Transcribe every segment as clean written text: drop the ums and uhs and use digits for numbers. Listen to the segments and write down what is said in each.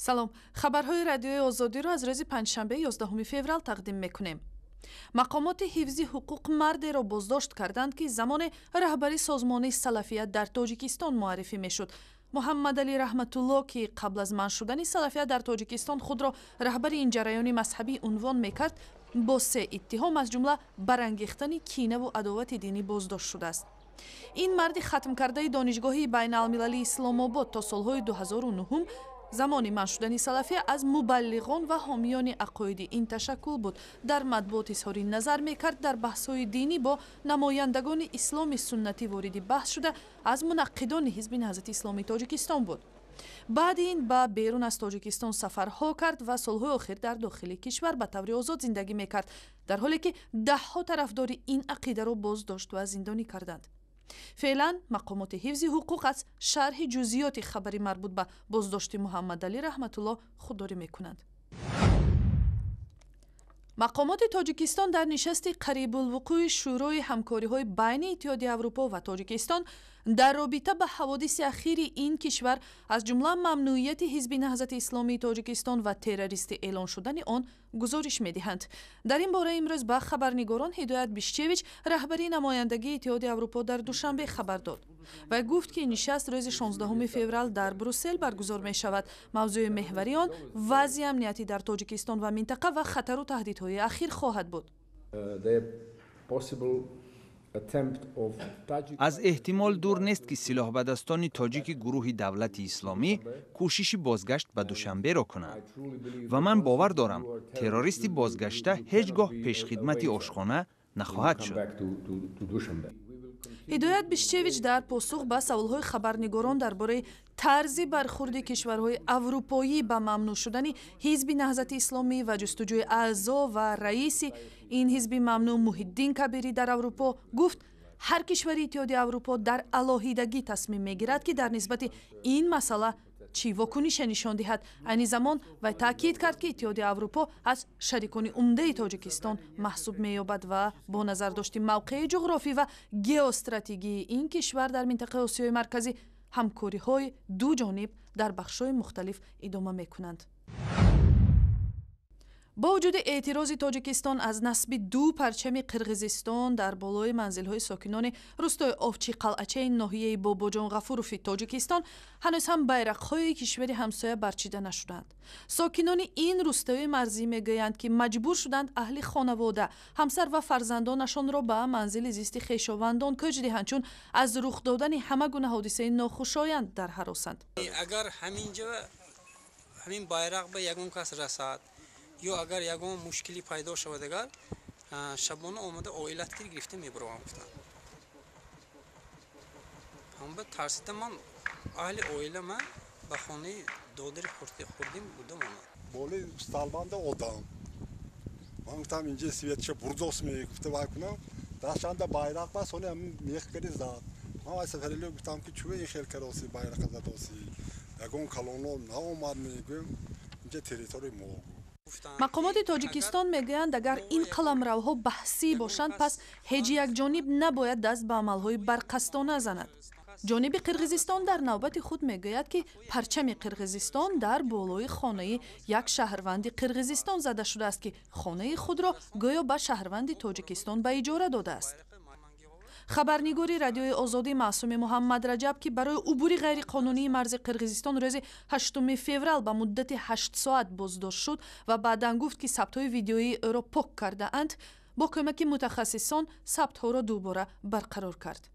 سلام، خبرهای رادیوی آزادی را از روز پنجشنبه 11 فوریه تقدیم میکنیم. مقامات حفظی حقوق مردی را بازداشت کردند که زمان رهبری سازمان سلفیت در تاجیکستان معرفی میشد. محمد علی رحمت الله که قبل از منع شدن سلفیت در تاجیکستان خود را رهبر این جریان مذهبی عنوان میکرد، با 3 اتهام از جمله برانگیختن کینه و عداوت دینی بازداشت شده است. این مرد ختم کرده دانشگاه بین المللی اسلام آباد تا سالهای 2009 زمان منع شدن سلفیه از مبلغان و حامیان عقاید این تشکل بود. در مطبوعات اظهار نظر میکرد، در بحث‌های دینی با نمایندگان اسلام سنتی وارد بحث شده، از منقدان حزب نهضت اسلامی تاجیکستان بود. بعد این به بیرون از تاجیکستان سفرها کرد و سالهای آخر در داخل کشور به طور آزاد زندگی میکرد، در حالی که دهها طرفدار این عقیده را بازداشت و زندانی کردند. فعلا مقامات حفظی حقوق از شرح جزئیات خبری مربوط به بازداشت محمد علی رحمت الله خودداری میکنند. مقامات تاجیکستان در نشست قریب الوقوع شورای همکاری‌های بین اتحادیه اروپا و تاجیکستان در رابطه به حوادث اخیر این کشور از جمله ممنوعیت حزب نهضت اسلامی تاجیکستان و تروریست اعلان شدن آن گزارش می‌دهند. در این باره امروز به خبرنگاران هدایت بیشچویچ، رهبری نمایندگی اتحادیه اروپا، در دوشنبه خبر داد و گفت که نشست روز 16 فوریه در بروسل برگزار می‌شود. موضوع محوری آن وضع امنیتی در تاجیکستان و منطقه و خطر و تهدیدهای اخیر خواهد بود. از احتمال دور نیست که سلاح به دستان تاجیک گروه دولت اسلامی کوشش بازگشت به دوشنبه را کنند و من باور دارم تروریست بازگشته هیچگاه پیشخدمت آشخانه نخواهد شد. هدایت بیشچویچ در پاسخ به سوالهای خبرنگاران درباره طرز برخورد کشورهای اروپایی به ممنوع شدن حزب نهضت اسلامی و جستجوی اعضا و رئیس این حزب ممنوع محی‌الدین کبیری در اروپا گفت هر کشور اتحادیه اروپا در علاهیدگی تصمیم میگیرد که در نسبت این مسئله چی واکنش نشان دهد. عین زمان و تاکید کرد که اتحادیه اروپا از شریکان عمده تاجیکستان محسوب می‌یابد و با نظر داشتن موقع جغرافی و ژئواستراتژی این کشور در منطقه آسیای مرکزی، همکاری‌های دو جانب در بخش‌های مختلف ادامه می‌کنند. با وجود اعتراض تاجیکستان از نصب 2 پرچم قرغیزستان در بالای منزل‌های ساکنان روستای آفچی قلعچه ناحیه باباجان غفوروف تاجیکستان هنوز هم بیرق‌های کشور همسایه برچیده نشدند. ساکنان این روستای مرزی میگویند که مجبور شدند اهل خانواده، همسر و فرزندانشان را به منزل زیست خویشاوندان کوچ دهند، چون از رخ دادن همه گونه حادثه ناخوشایند در هراسند. اگر همین بیرق به یگان کس رسد یا اگر یگان مشکلی پیدا شود، اگر شبانه آمده عائلت گیر گرفته میبرم گفتن هم به ترسیدم من اهل عائله من به خانه دادر خوردیم بودم. بالی استالبانده آدم من گفتم اینجا سویتشه بردوس میگفته واکنم داشتند بیرق بس اون میخ کردی زد. من سفری گفتم که چوه این خیل کراسی بیرق زداسی یگان کلونو نه اومد میگم اینجا تریتوری مو. مقامات تاجیکستان میگویند اگر این قلمروها بحثی باشند پس هیچ یک جانب نباید دست به عملهای برقصدانه زند. جانب قرغیزستان در نوبت خود میگوید که پرچم قرغیزستان در بالای خانه یک شهروند قرغیزستان زده شده است که خانه خود را گویا به شهروند تاجیکستان به اجاره داده است. خبرنگاری رادیوی آزادی معصوم محمد رجب که برای عبور غیرقانونی مرز قرغیزستان روز 8 فوریه به مدت 8 ساعت بازداشت شد و بعداً گفت که ثبت‌های ویدیویی او را پاک کرده اند، با کمک متخصصان ثبت‌ها را دوباره برقرار کرد.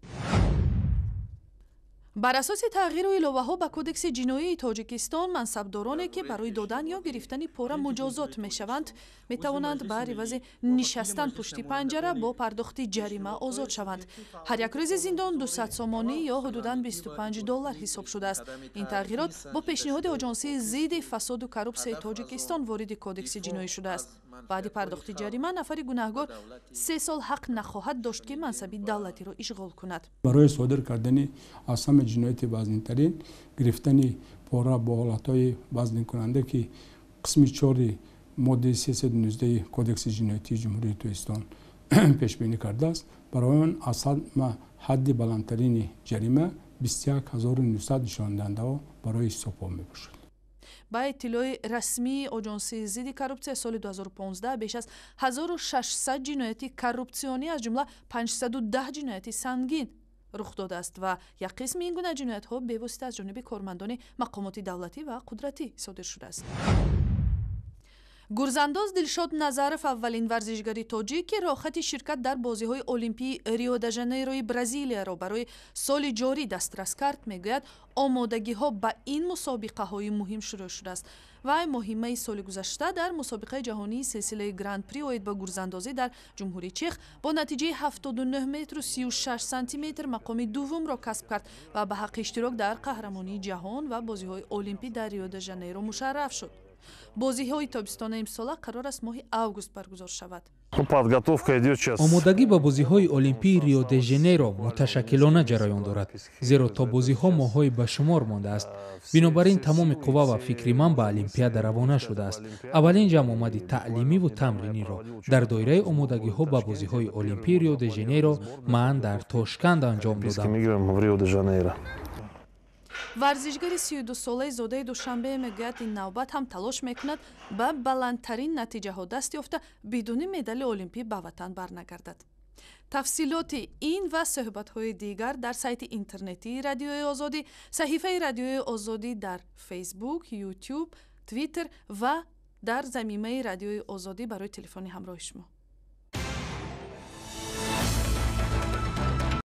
بر اساس تغییر و الوه‌ها به کدکس جنایی تاجیکستان، منصبدارانی که برای دادن یا گرفتن پول مجازات میشوند میتوانند به عوض نشستن پشت پنجره با پرداخت جریمه آزاد شوند. هر یک روز زندان 200 سومانی یا حدوداً $25 حساب شده است. این تغییرات با پیشنهاد آژانسی ضد فساد و کروپسی تاجیکستان وارد کدکس جنایی شده است. بعد پرداخت جریمه نفر گناهکار 3 سال حق نخواهد داشت که منصب دولتی را اشغال کند. برای صادر کردن اسام جنایت وزن‌ترین گرفتن پورا با حالت‌های وزن کننده که قسم 4 ماده 319 کدکس جنایتی جمهوری ترکستان پیش بینی کرده است، برای آن اصل حد بلندترین جریمه 21900 نشان دهنده برای استعفا می‌باشد. ба иттилои расмии оҷонсии зидди коррупсия соли 2015 беш аз 1600 ҷинояти коррупсионӣ аз ҷумла 510 ҷинояти сангин рух додааст ва як қисми ин гуна ҷиноятҳо бевосита аз ҷониби кормандони мақомоти давлатӣ ва қудратӣ содир шудааст. гурзандоз Дилшод Назаров аввалин варзишгари тоҷик ки роҳхати ширкат дар бозиҳои олимпии Рио де Жанейрои Бразилияро барои соли ҷорӣ дастрас кард, мегӯяд омодагиҳо ба ин мусобиқаҳои муҳим шурӯъ шудааст. вай моҳи майи соли гузашта дар мусобиқаи ҷаҳонии силсилаи гран-при оид ба гурзандозӣ дар ҷумҳурии Чех бо натиҷаи 79 метру 36 сантиметр мақоми дуввумро касб кард ва ба ҳаққи иштирок дар қаҳрамонии ҷаҳон ва бозиҳои олимпӣ дар Рио де Жанейро мушарраф шуд. бозиҳои тобистонаи имсола қарор аст моҳи август баргузор шавад. омодагӣ ба бозиҳои олимпии Рио де Жанейро муташаккилона ҷараён дорад, зеро то бозиҳо моҳҳои ба шумор мондааст. бинобар ин тамоми қувва ва фикри ман ба олимпиада равона шудааст. аввалин ҷамъомади таълимиву тамриниро дар доираи омодагиҳо ба бозиҳои олимпии Рио де Жанейро ман дар Тошканд анҷом додам. варзишгари 32-солаи зодаи Душанбе мегӯяд ин навбат ҳам талош мекунад ба баландтарин натиҷаҳо даст ёфта бидуни медали олимпӣ ба ватан барнагардад. тафсилоти ин ва суҳбатҳои дигар дар сайти интернетии Радиои Озодӣ, саҳифаи Радиои Озодӣ дар Facebook, YouTube, Twitter ва дар замимаи Радиои Озодӣ барои телефони ҳамроҳи шумо.